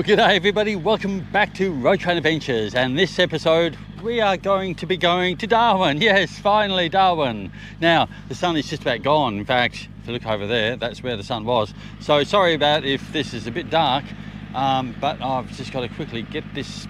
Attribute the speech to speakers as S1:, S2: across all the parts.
S1: Well, g'day everybody, welcome back to Road Train Adventures, and this episode we are going to be going to Darwin. Yes, finally Darwin. Now, the sun is just about gone. In fact, if you look over there, that's where the sun was. So sorry about if this is a bit dark, but I've just got to quickly get this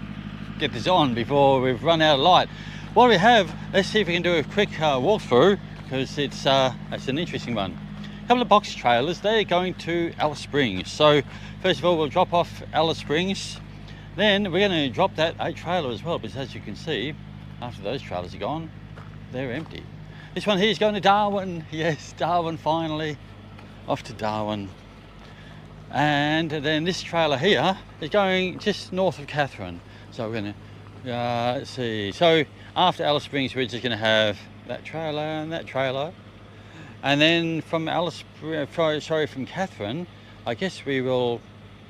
S1: on before we've run out of light. While we have, let's see if we can do a quick walkthrough, because it's an interesting one. A couple of box trailers, they're going to Alice Springs. So first of all, we'll drop off Alice Springs, then we're going to drop that 8 trailer as well, because as you can see, after those trailers are gone, they're empty. This one here is going to Darwin. Yes, Darwin, finally off to Darwin. And then this trailer here is going just north of Katherine. So we're going to let's see, so after Alice Springs we're just going to have that trailer and that trailer, and then from from Katherine, I guess we will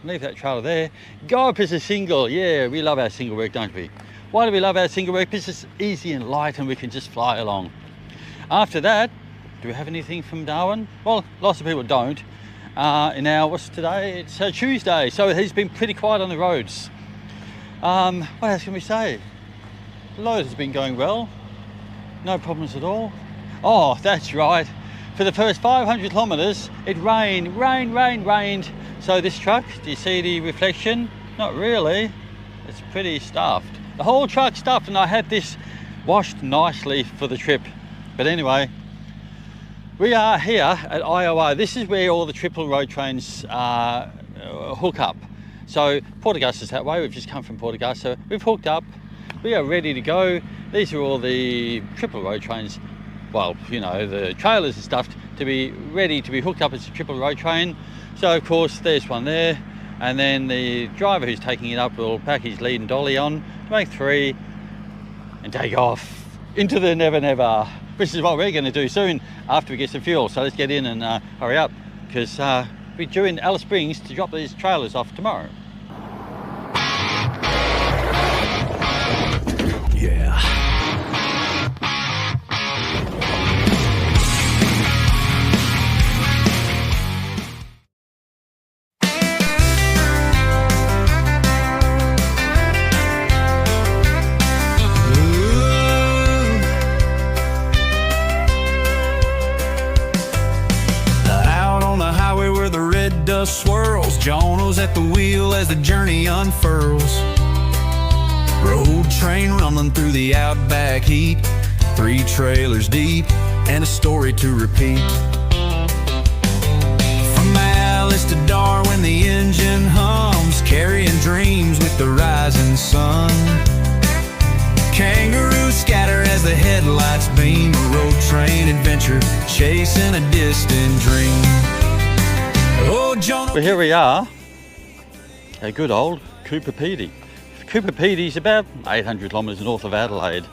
S1: leave that trailer there, go up as a single. Yeah, we love our single work, don't we? Why do we love our single work? Because it's easy and light and we can just fly along. After that, do we have anything from Darwin? Well, lots of people don't. Now, what's today? It's Tuesday, so it's been pretty quiet on the roads. What else can we say? The load has been going well, no problems at all. Oh, that's right, for the first 500 kilometres it rained. So this truck, do you see the reflection? Not really, it's pretty stuffed. The whole truck's stuffed, and I had this washed nicely for the trip. But anyway, we are here at IOR. This is where all the triple road trains hook up. So Port Augusta is that way. We've just come from Port Augusta. We've hooked up. We are ready to go. These are all the triple road trains. Well, you know, the trailers and stuff to be ready to be hooked up as a triple road train. So of course there's one there, and then the driver who's taking it up will pack his lead and dolly on to make 3 and take off into the never never, which is what we're going to do soon after we get some fuel. So let's get in and hurry up, because we're due in Alice Springs to drop these trailers off tomorrow.
S2: Yeah.
S3: Swirls, Jono's at the wheel as the journey unfurls. Road train rumbling through the outback heat, 3 trailers deep and a story to repeat. From Alice to Darwin the engine hums, carrying dreams with the rising sun. Kangaroos scatter as the headlights beam, a road train adventure chasing a distant dream.
S1: Well, here we are, a good old Cooper Pedy. Cooper Pedy is about 800 kilometres north of Adelaide,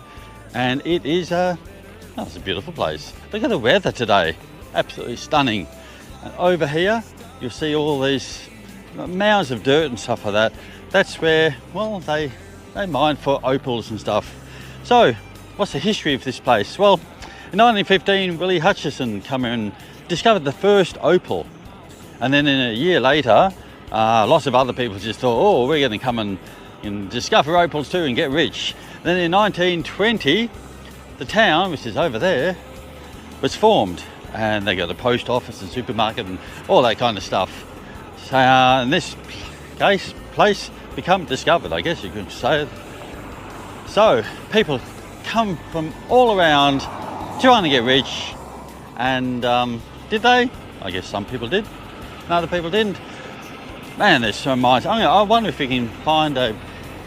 S1: and it is it's a beautiful place. Look at the weather today, absolutely stunning. And over here you'll see all these mounds of dirt and stuff like that. That's where, well, they mine for opals and stuff. So what's the history of this place? Well, in 1915 Willie Hutchison came and discovered the first opal. And then in a year later, lots of other people just thought, oh, we're going to come and discover opals too and get rich. Then in 1920, the town, which is over there, was formed. And they got a post office and supermarket and all that kind of stuff. So in this place become discovered, I guess you could say it. So people come from all around trying to get rich. And did they? I guess some people did. And other people didn't. Man, there's so mines. I wonder if we can find a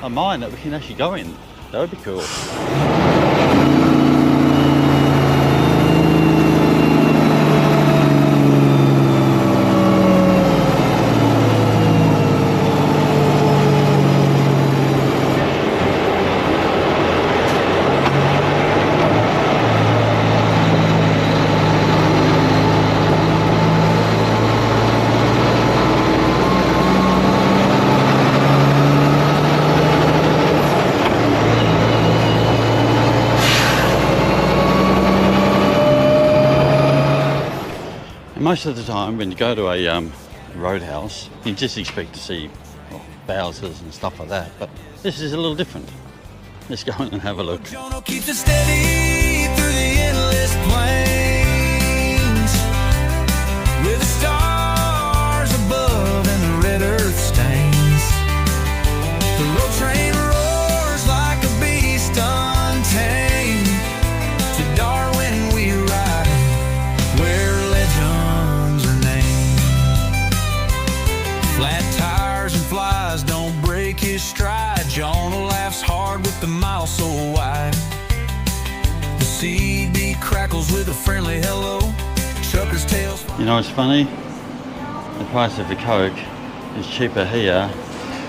S1: mine that we can actually go in. That would be cool. Most of the time when you go to a roadhouse, you just expect to see or Bowsers and stuff like that, but this is a little different. Let's go in and have a look.
S3: Jono keeps it steady through the endless plains, with the stars above and the red earth stains. The road train roars like a beast untamed. To Darwin we ride, where legends are named. Flat tires and flies don't break his stride. Jono laughs hard with the mile so wide. The seed beat crackles with a friendly hello. Trucker's tails.
S1: You know, it's funny, the price of the Coke is cheaper here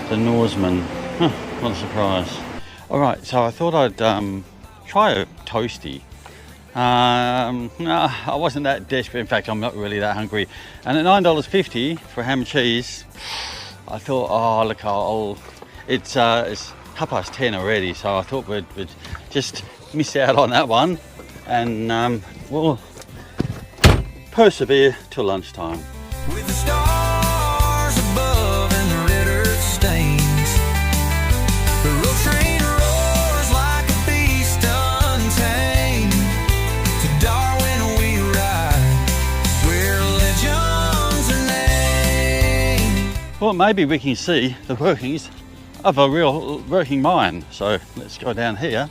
S1: than Norseman. Huh, what a surprise. Alright, so I thought I'd try a toasty. No, I wasn't that desperate. In fact, I'm not really that hungry. And at $9.50 for ham and cheese, I thought, oh look, it's 10:30 already, so I thought we'd just miss out on that one, and we'll persevere till lunchtime.
S3: With the stars above and the red earth stains, the road train roars like a beast untamed. To Darwin we ride, where legends are named.
S1: Well, maybe we can see the workings of a real working mine. So let's go down here.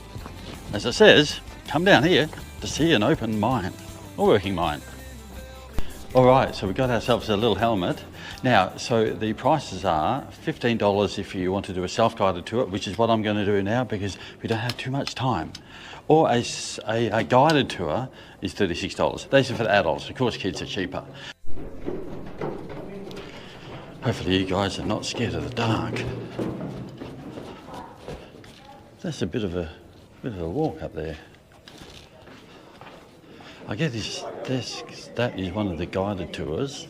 S1: As it says, come down here to see an open mine, or working mine. All right, so we got ourselves a little helmet. Now, so the prices are $15 if you want to do a self-guided tour, which is what I'm going to do now because we don't have too much time. Or a guided tour is $36. These are for the adults. Of course, kids are cheaper. Hopefully you guys are not scared of the dark. That's a bit of a walk up there. I guess that is one of the guided tours.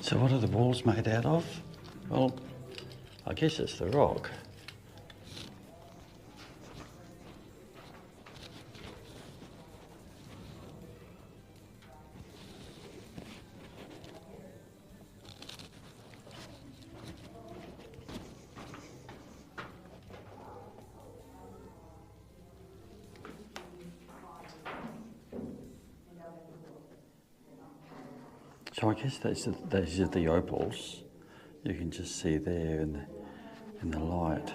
S1: So what are the walls made out of? Well, I guess it's the rock. So I guess those are the opals. You can just see there in the light.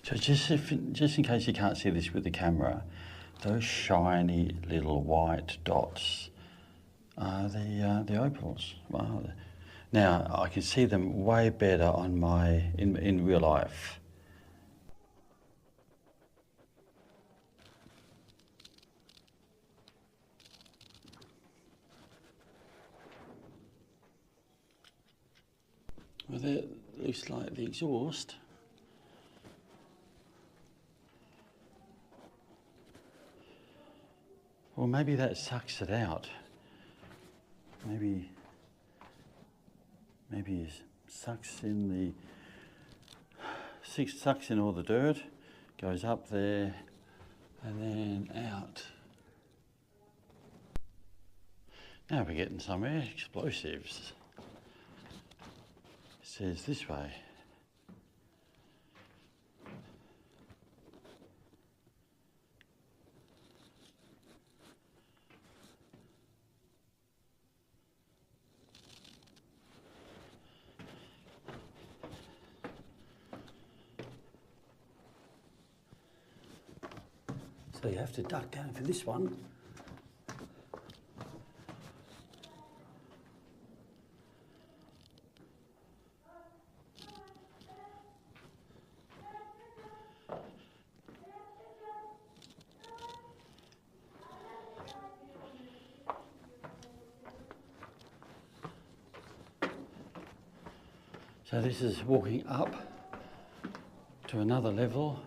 S1: So just in case you can't see this with the camera, those shiny little white dots are the opals. Wow. Now I can see them way better on in real life. Well, that looks like the exhaust. Well, maybe that sucks it out. Maybe it sucks in all the dirt, goes up there, and then out. Now we're getting somewhere. Explosives. It says this way. So you have to duck down for this one. So this is walking up to another level.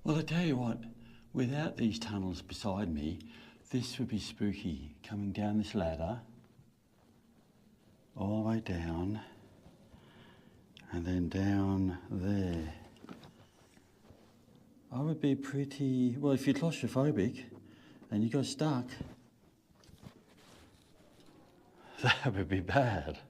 S1: Well, I tell you what, without these tunnels beside me, this would be spooky. Coming down this ladder, all the way down, and then down there. I would be pretty, well, if you're claustrophobic and you got stuck, that would be bad.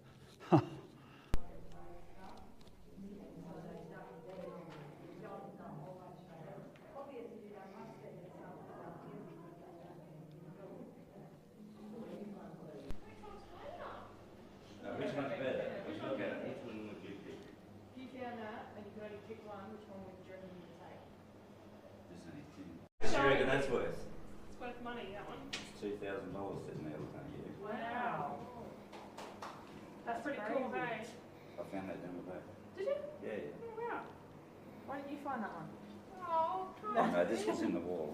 S2: That's worth.
S4: It's worth money, that one.
S2: It's $2,000 sitting there looking at you.
S4: Wow. That's pretty cool, hey?
S2: I found that down the back.
S4: Did you?
S2: Yeah.
S4: Oh, wow.
S5: Why didn't you find that one?
S4: Oh, cool.
S2: No, this was in the wall.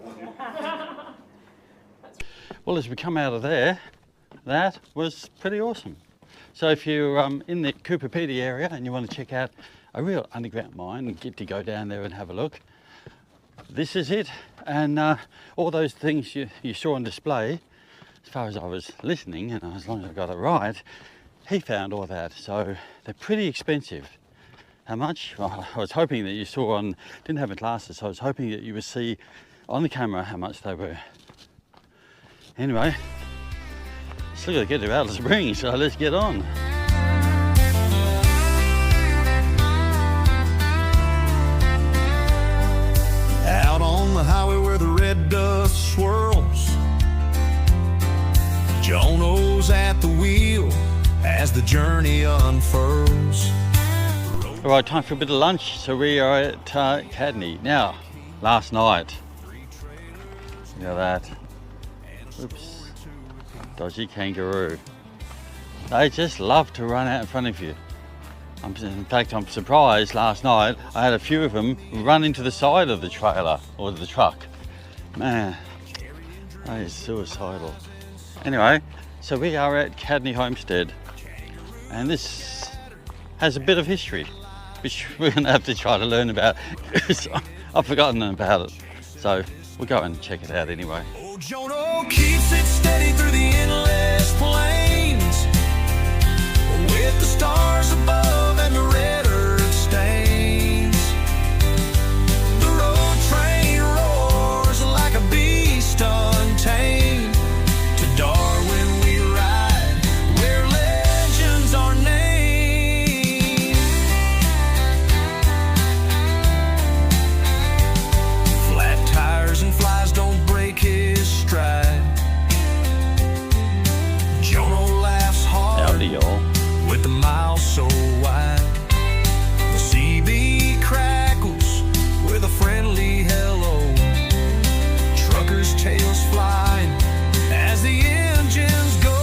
S1: Well, as we come out of there, that was pretty awesome. So if you're in the Cooperpedy area and you want to check out a real underground mine and get to go down there and have a look, this is it. And all those things you saw on display, as far as I was listening, and as long as I got it right, he found all that. So they're pretty expensive. How much? Well, I was hoping that you saw on, didn't have my glasses, so I was hoping that you would see on the camera how much they were. Anyway, still got to get to Alice Springs, so let's get on.
S3: Out on the highway where the red dust swirls, Jono's at the wheel as the journey unfurls.
S1: All right, time for a bit of lunch. So we are at Cadney. Now, last night, look at that. Oops, dodgy kangaroo. They just love to run out in front of you. In fact, I'm surprised last night I had a few of them run into the side of the trailer or the truck. Man, that is suicidal. Anyway, so we are at Cadney Homestead, and this has a bit of history, which we're going to have to try to learn about because I've forgotten about it. So we'll go and check it out anyway.
S3: Oh, Jono keeps it steady through the endless plains, with the stars above and the red earth stains. The road train roars like a beast untamed. To Darwin we ride, where legends are named. Flat tires and flies don't break his stride. Jono laughs hard.
S1: Howdy, y'all.
S3: With the mile so wide, the CB crackles with a friendly hello. Truckers' tails flying as the engines go.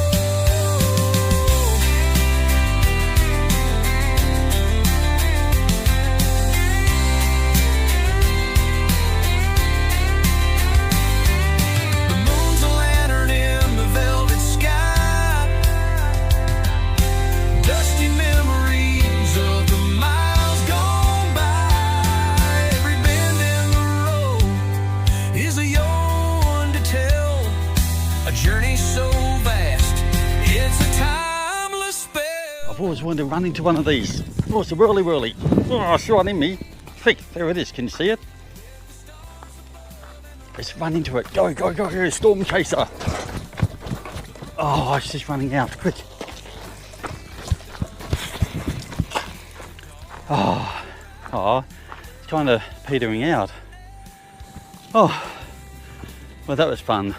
S3: The moon's a lantern in the velvet sky. Dusty memories of the miles gone by. Every bend in the road is a yarn to tell. A journey so vast, it's a timeless spell.
S1: I've always wanted to run into one of these. Oh, it's a whirly. Oh, it's right in me. Quick, there it is. Can you see it? Let's run into it. Go, go, go, go. Storm chaser. Oh, it's just running out. Quick. Oh, it's kind of petering out. Oh, well, that was fun.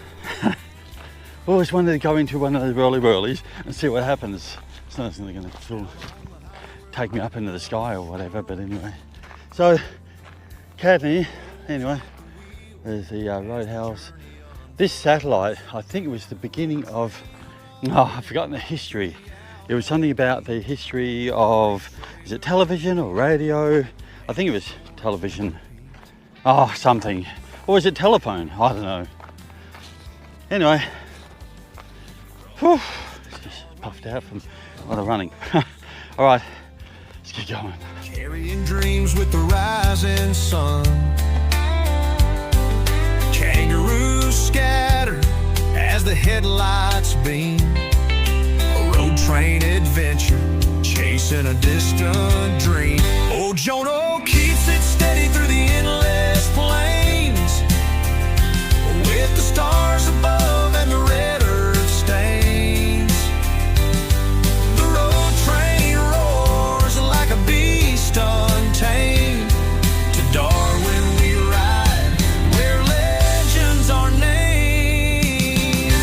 S1: Always wanted to go into one of those whirlies and see what happens. It's not going to take me up into the sky or whatever, but anyway. So, Katherine, anyway, there's the roadhouse. This satellite, I think it was the beginning of, I've forgotten the history. It was something about the history of, is it television or radio? I think it was television. Oh, something. Or is it telephone? I don't know. Anyway, whew, just puffed out from a lot of running. All right, let's get going.
S3: Carrying dreams with the rising sun. Kangaroos scatter as the headlights beam. A road train adventure, chasing a distant dream. Old Jono keeps it steady through the endless plains, with the stars above and the red earth stains. The road train roars like a beast untamed. To Darwin we ride, where legends are named.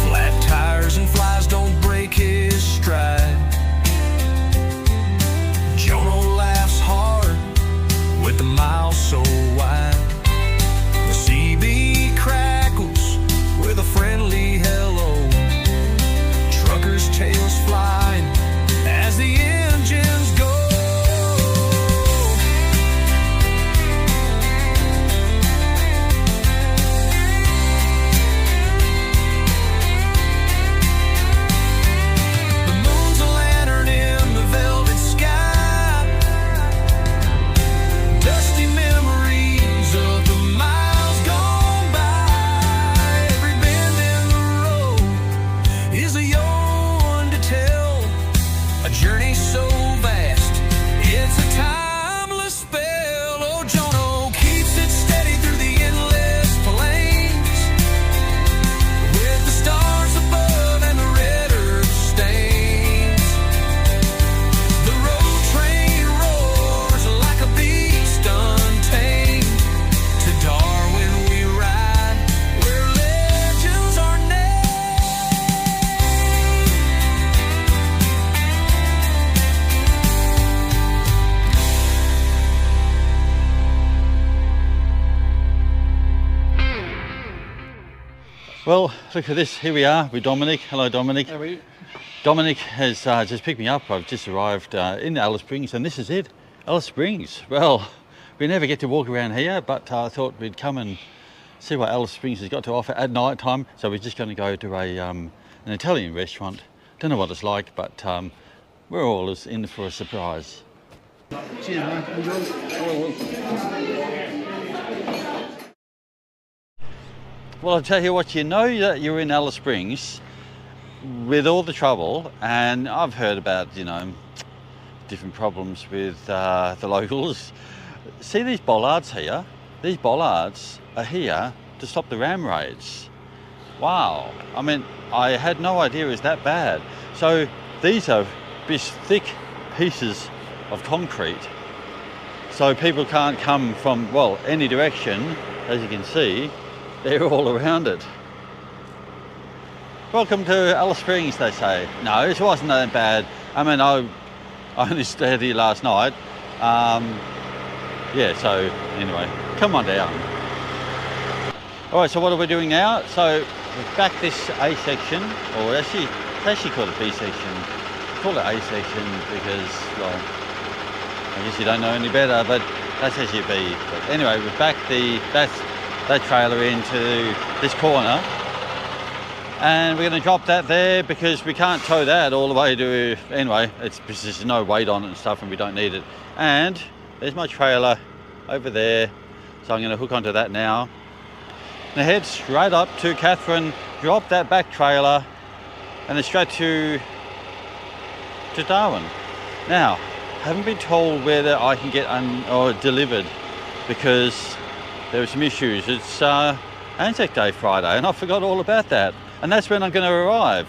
S3: Flat tires and flies don't break his stride. Jono laughs hard with the mile so wide. The CB crackles with a friendly hello. Truckers' tails flying as the engines go. The moon's a lantern in the velvet sky. Dusty memories of the miles gone by. Every bend in the road is a yarn to tell. A journey so vast, it's a timeless spell. Oh, Jono keeps it steady through the endless plains, with the stars above and the red earth stains. The road train roars like a beast untamed. To Darwin we ride, where legends are named.
S1: Well, look at this. Here we are with Dominic. Hello, Dominic.
S6: How are you?
S1: Dominic has just picked me up. I've just arrived in Alice Springs, and this is it, Alice Springs. Well, we never get to walk around here, but I thought we'd come and see what Alice Springs has got to offer at night time. So we're just going to go to an Italian restaurant. Don't know what it's like, but we're all in for a surprise.
S6: Cheers, mate. Enjoy.
S1: Well, I'll tell you what, you know that you're in Alice Springs with all the trouble, and I've heard about, different problems with the locals. See these bollards here? These bollards are here to stop the ram raids. Wow. I mean, I had no idea it was that bad. So these are these thick pieces of concrete, so people can't come from, well, any direction. As you can see, they're all around it. Welcome to Alice Springs, they say. No, it wasn't that bad. I mean, I only stayed here last night. Yeah, so anyway, come on down. All right, so what are we doing now? So we've back this A section, or actually, it's actually called a B section. I call it A section because, well, I guess you don't know any better, but that's actually B. But anyway, we've backed that trailer into this corner, and we're going to drop that there because we can't tow that all the way to, anyway, it's because there's no weight on it and stuff, and we don't need it. And there's my trailer over there, so I'm going to hook onto that now and head straight up to Katherine, drop that back trailer, and then straight to Darwin. Now, haven't been told whether I can get delivered because there were some issues. It's Anzac Day Friday, and I forgot all about that. And that's when I'm going to arrive.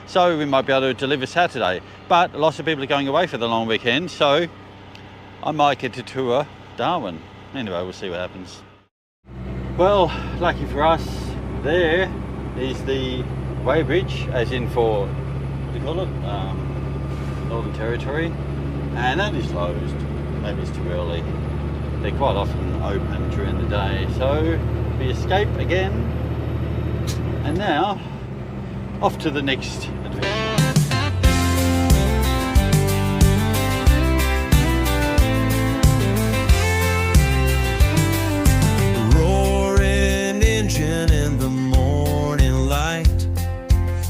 S1: So we might be able to deliver Saturday. But lots of people are going away for the long weekend, so I might get to tour Darwin. Anyway, we'll see what happens. Well, lucky for us, there is the weighbridge, as in for, what do you call it, Northern Territory, and that is closed. Maybe it's too early. They're quite often open during the day, so we escape again, and now off to the next adventure.
S3: In the morning light,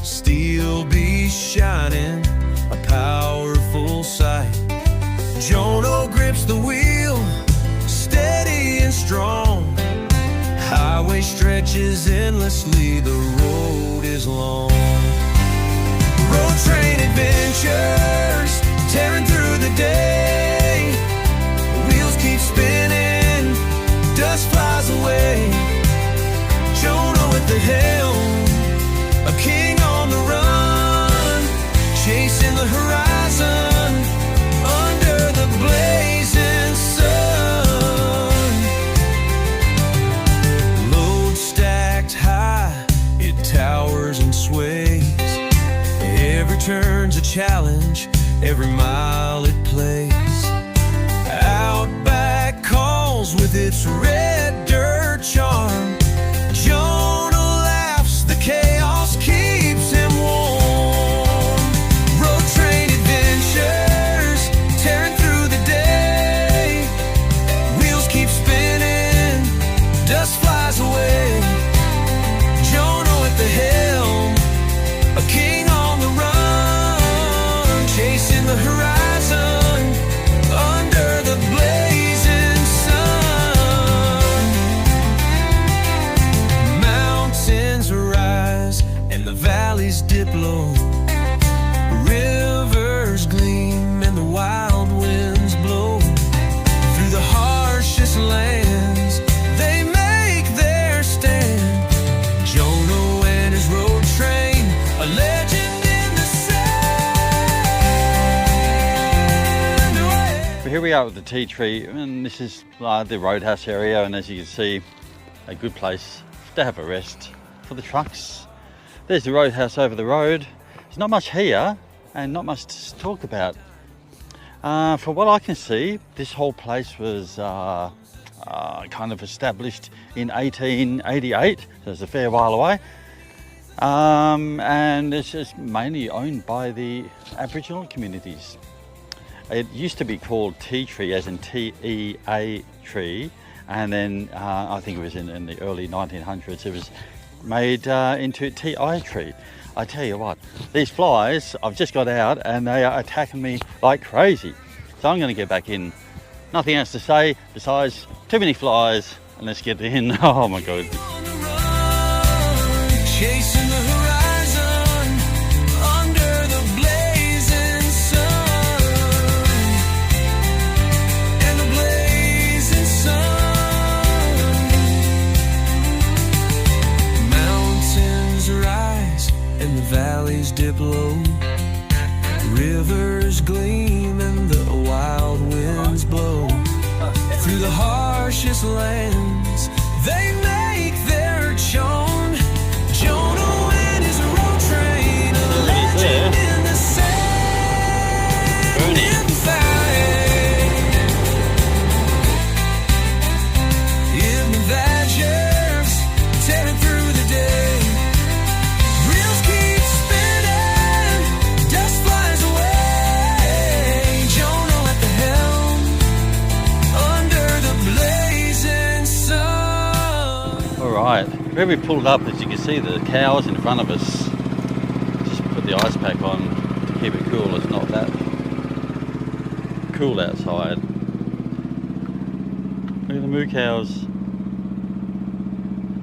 S3: steel be shining, a powerful sight. Jono grips the wheel, steady and strong. Highway stretches endlessly, the road is long. Road train adventures, tearing through the day. Wheels keep spinning, dust flies away. Jono at the helm, a king on the run, chasing the horizon under the blazing sun. Load stacked high, it towers and sways. Every turn's a challenge, every mile it plays. Outback calls with its red dirt charm. Jono laughs, the chaos keeps him warm. Road train adventures, tearing through the day. Wheels keep spinning, dust flies away. Jono at the helm, a king on the run, chasing the horizon under the blazing sun. Mountains rise and the valleys dip low. Rivers gleam and the wild winds blow. Through the harshest lands they make their stand. Jono and his road train, a legend in the sand.
S1: Here we are with the tea tree, and this is the roadhouse area, and as you can see, a good place to have a rest for the trucks. There's the roadhouse over the road. There's not much here and not much to talk about. From what I can see, this whole place was kind of established in 1888, so it's a fair while away. And it's just mainly owned by the Aboriginal communities. It used to be called Tea Tree, as in T-E-A tree, and then I think it was in the early 1900s, it was made into T-I tree. I tell you what, these flies, I've just got out and they are attacking me like crazy. So I'm going to get back in. Nothing else to say besides too many flies, and let's get in. Oh my God.
S3: Chasing the horizon under the blazing sun. And the blazing sun. Mountains rise and the valleys dip low. Rivers gleam and the wild winds blow. Through the harshest lands they make their charm. Jono and his road train, a legend in the sand. In the adventures, tearing through the day. Reels keep spinning, dust flies away. Jono at the helm, under the blazing sun.
S1: All right, where we pulled up, as you can see, the cows in front of us. Just put the ice pack on to keep it cool. It's not that cool outside. Look at the moo cows.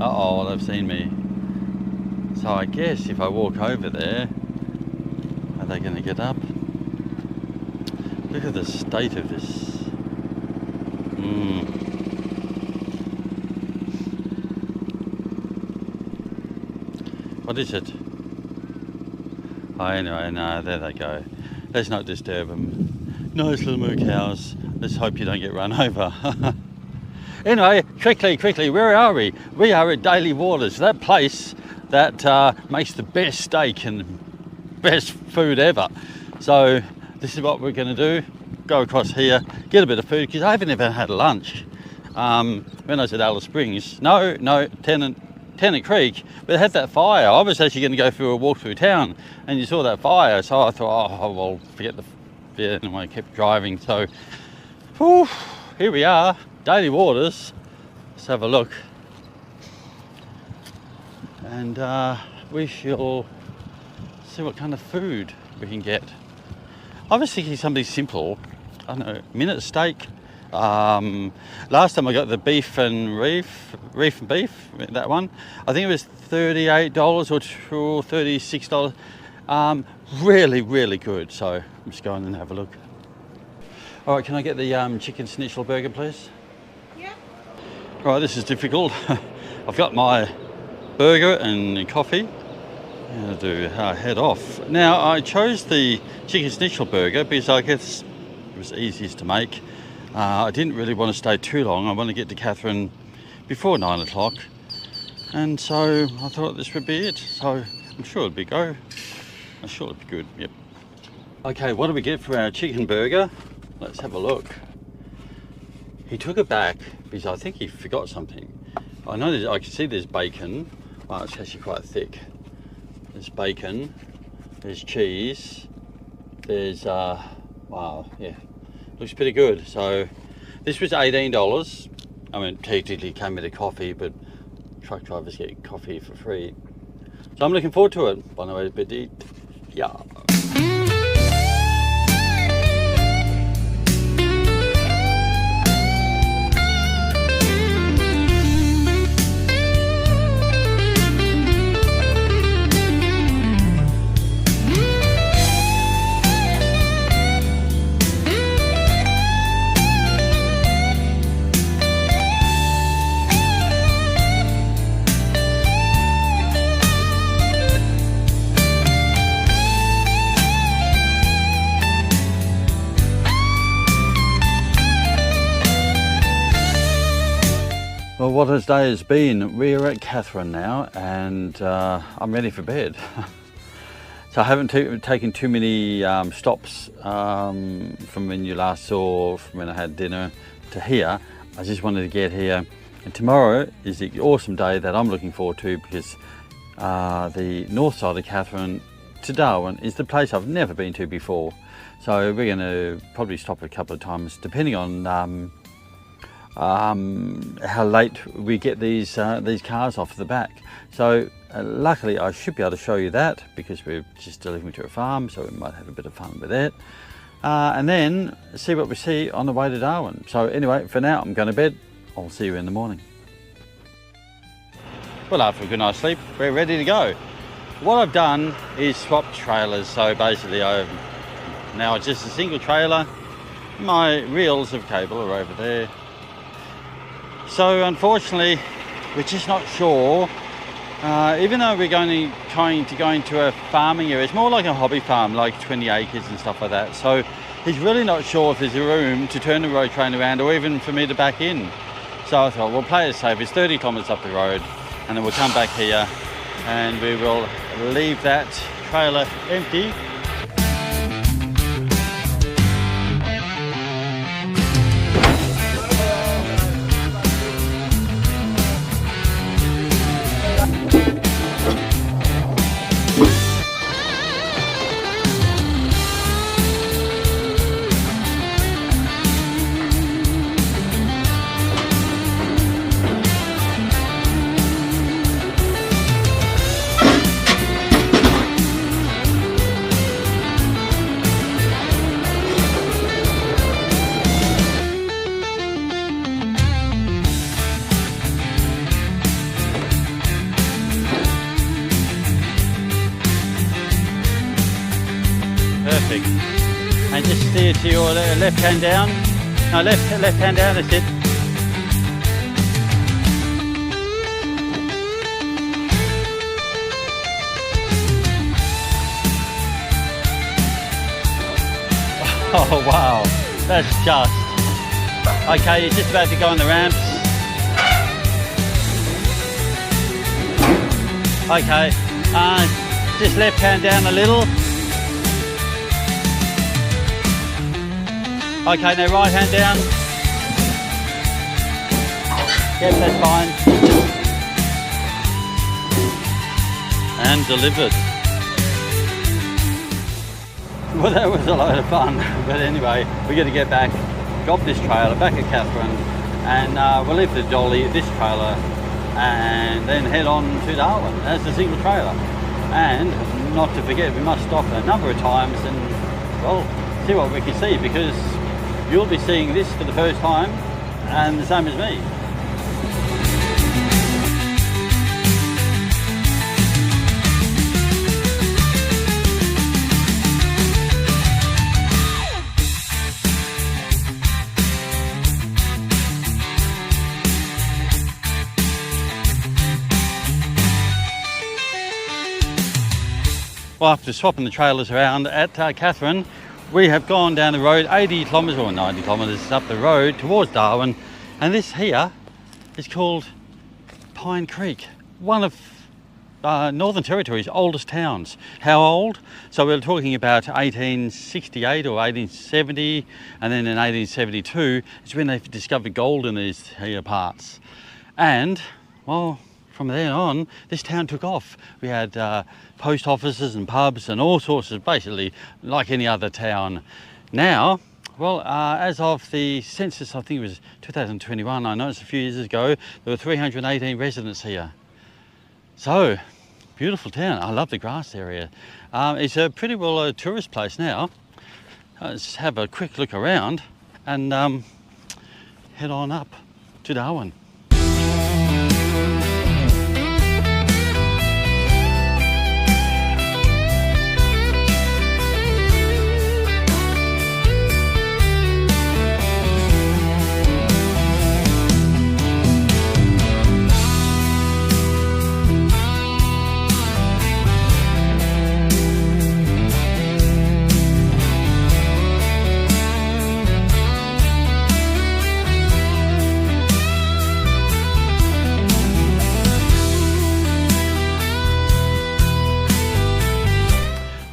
S1: Uh-oh, they've seen me. So I guess if I walk over there, are they going to get up? Look at the state of this. What is it? Oh, anyway, no, there they go. Let's not disturb them. Nice little moo cows. Let's hope you don't get run over. Anyway, quickly, where are we? We are at Daily Waters, that place that makes the best steak and best food ever. So this is what we're going to do. Go across here, get a bit of food, because I haven't even had lunch. When I was at Alice Springs, no, Tennant Creek, we had that fire. I was actually going to go for a walk through town, and you saw that fire, so I thought, oh well, forget the fear, and I kept driving. So, whew, here we are, Daily Waters. Let's have a look, and we shall see what kind of food we can get. I was thinking something simple. I don't know, minute steak. Last time I got the beef and reef and beef, that one, I think it was $38 or $36. Really good. So I'm just going and have a look. All right, can I get the chicken schnitzel burger, please?
S5: Yeah.
S1: All right, this is difficult. I've got my burger and coffee. I'm going to head off. Now, I chose the chicken schnitzel burger because I guess it was easiest to make. I didn't really want to stay too long. I want to get to Katherine before 9 o'clock. And so I thought this would be it. So I'm sure it'd be go. I'm sure it'd be good, yep. Okay, what do we get for our chicken burger? Let's have a look. He took it back because I think he forgot something. I know I can see there's bacon. Wow, it's actually quite thick. There's bacon, there's cheese, there's, wow, yeah, looks pretty good. So this was $18. I mean, technically came with a coffee, but truck drivers get coffee for free. So I'm looking forward to it. Bon appetit. Yeah. Well, what a day has been. We're at Katherine now, and I'm ready for bed. So I haven't taken too many stops from when you last saw, from when I had dinner to here. I just wanted to get here. And tomorrow is the awesome day that I'm looking forward to, because the north side of Katherine to Darwin is the place I've never been to before. So we're going to probably stop a couple of times, depending on how late we get these cars off the back. So luckily I should be able to show you that, because we're just delivering to a farm, so we might have a bit of fun with that. And then see what we see on the way to Darwin. So anyway, for now I'm going to bed. I'll see you in the morning. Well, after a good night's sleep, we're ready to go. What I've done is swap trailers. So basically now it's just a single trailer. My reels of cable are over there. So unfortunately, we're just not sure. Even though we're trying to go into a farming area, it's more like a hobby farm, like 20 acres and stuff like that. So he's really not sure if there's a room to turn the road train around, or even for me to back in. So I thought, we'll play it safe. It's 30 kilometres up the road, and then we'll come back here and we will leave that trailer empty. Perfect. And just steer to your left hand down. No, left hand down, that's it. Oh wow, that's just Okay, you're just about to go on the ramps. Okay, just left hand down a little. Okay, now right hand down. Yep, that's fine. And delivered. Well, that was a load of fun, but anyway, we're going to get back, drop this trailer back at Katherine, and we'll leave the dolly, this trailer, and then head on to Darwin as a single trailer. And not to forget, we must stop a number of times and, well, see what we can see, because you'll be seeing this for the first time, and the same as me. Well, after swapping the trailers around at Katherine, we have gone down the road 80 kilometres or 90 kilometres up the road towards Darwin, and this here is called Pine Creek, one of Northern Territory's oldest towns. How old? So we're talking about 1868 or 1870, and then in 1872 is when they discovered gold in these here parts. And, well, from then on, this town took off. We had post offices and pubs and all sorts of, basically like any other town. Now, well, as of the census, I think it was 2021, I know it's a few years ago, there were 318 residents here. So, beautiful town. I love the grass area. It's a pretty well a tourist place now. Let's have a quick look around and head on up to Darwin.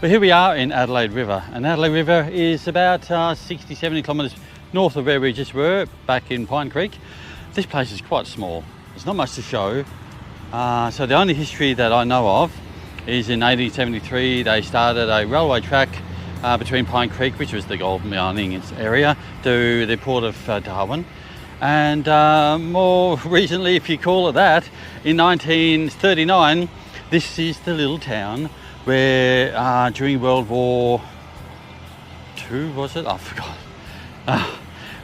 S1: But here we are in Adelaide River, and Adelaide River is about 60-70 kilometres north of where we just were, back in Pine Creek. This place is quite small. There's not much to show. So the only history that I know of is in 1873 they started a railway track between Pine Creek, which was the gold mining area, to the port of Darwin. And more recently, if you call it that, in 1939, this is the little town where during World War II, was it? I forgot.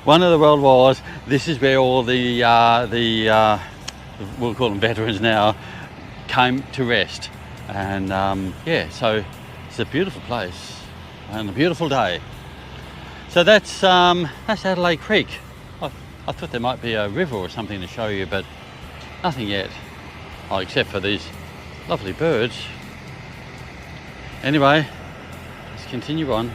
S1: One of the World Wars, this is where all the we'll call them veterans now, came to rest. And yeah, so it's a beautiful place and a beautiful day. So that's Adelaide Creek. I thought there might be a river or something to show you, but nothing yet. Oh, except for these lovely birds. Anyway, let's continue on.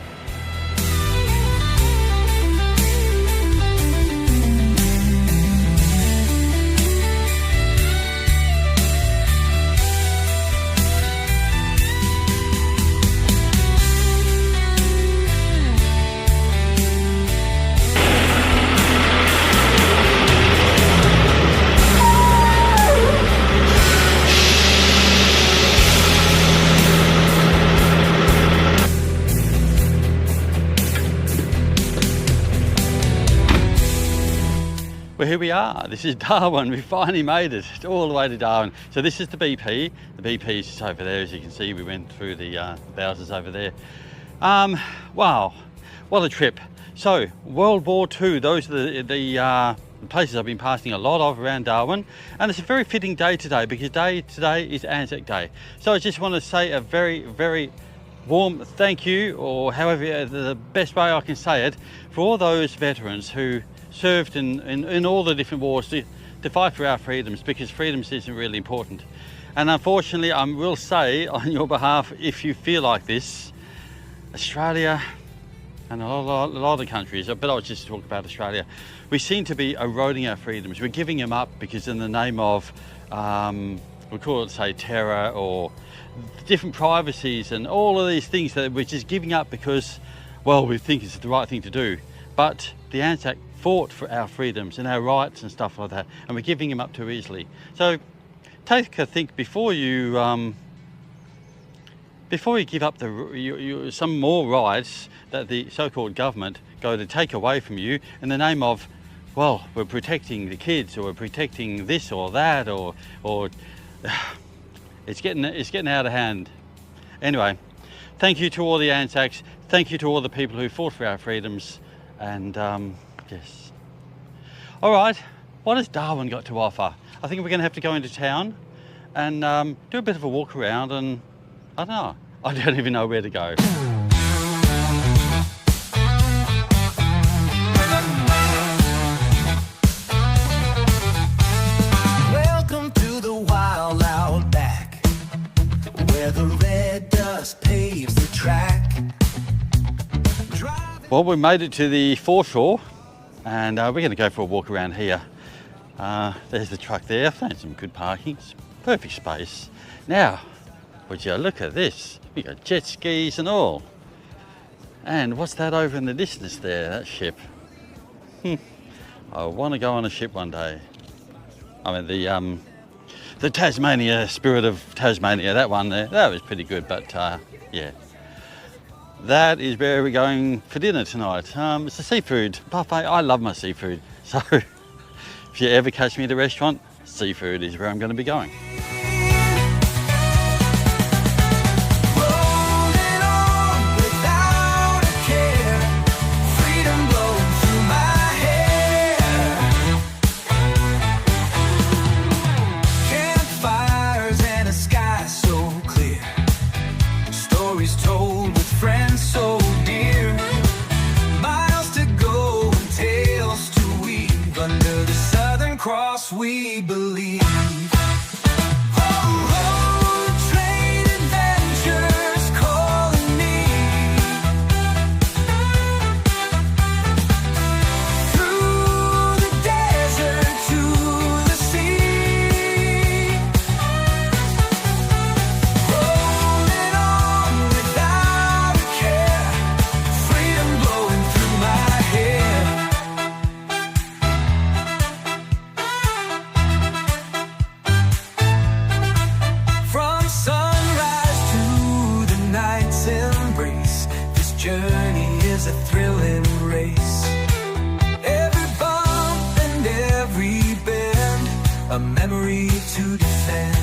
S1: Well, here we are. This is Darwin. We finally made it all the way to Darwin. So this is the BP. The BP is just over there, as you can see. We went through the houses over there. Wow, what a trip. So World War II, those are the places I've been passing a lot of around Darwin. And it's a very fitting day today, because today is Anzac Day. So I just want to say a very, very warm thank you, or however the best way I can say it, for all those veterans who served in all the different wars to fight for our freedoms, because freedoms is really important. And unfortunately, I will say on your behalf, if you feel like this, Australia and a lot of countries, but I was just talking about Australia, we seem to be eroding our freedoms. We're giving them up because in the name of, we call it, say, terror or different privacies and all of these things that we're just giving up because, well, we think it's the right thing to do. But the Anzac fought for our freedoms and our rights and stuff like that, and we're giving them up too easily. So take a think before you give up some more rights that the so-called government go to take away from you in the name of, well, we're protecting the kids, or we're protecting this or that, or it's getting out of hand. Anyway, thank you to all the Anzacs, thank you to all the people who fought for our freedoms, and yes. All right, what has Darwin got to offer? I think we're going to have to go into town and do a bit of a walk around, and I don't know. I don't even know where to go.
S3: Welcome to the wild out back, where the red dust paves the track.
S1: Well, we made it to the foreshore, and we're going to go for a walk around here. There's the truck there. I found some good parking. It's perfect space. Now, would you look at this? We got jet skis and all. And what's that over in the distance there? That ship. I want to go on a ship one day. I mean the Tasmania, Spirit of Tasmania, that one there, that was pretty good. But yeah, that is where we're going for dinner tonight. It's a seafood buffet. I love my seafood. So if you ever catch me at a restaurant, seafood is where I'm going to be going.
S3: We believe. A memory to defend.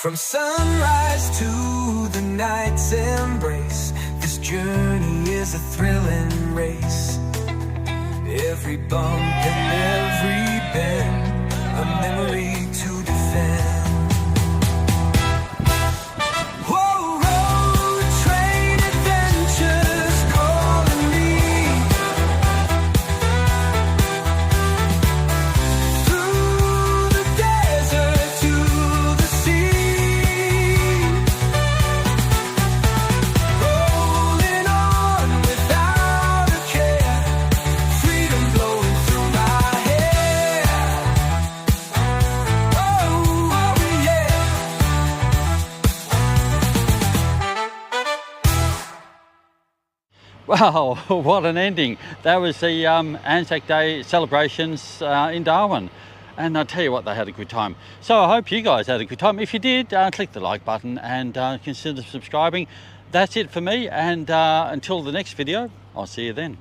S3: From sunrise to the night's embrace, this journey is a thrilling race. Every bump and every bend, a memory to defend.
S1: Wow, what an ending. That was the Anzac Day celebrations in Darwin. And I'll tell you what, they had a good time. So I hope you guys had a good time. If you did, click the like button and consider subscribing. That's it for me, and until the next video, I'll see you then.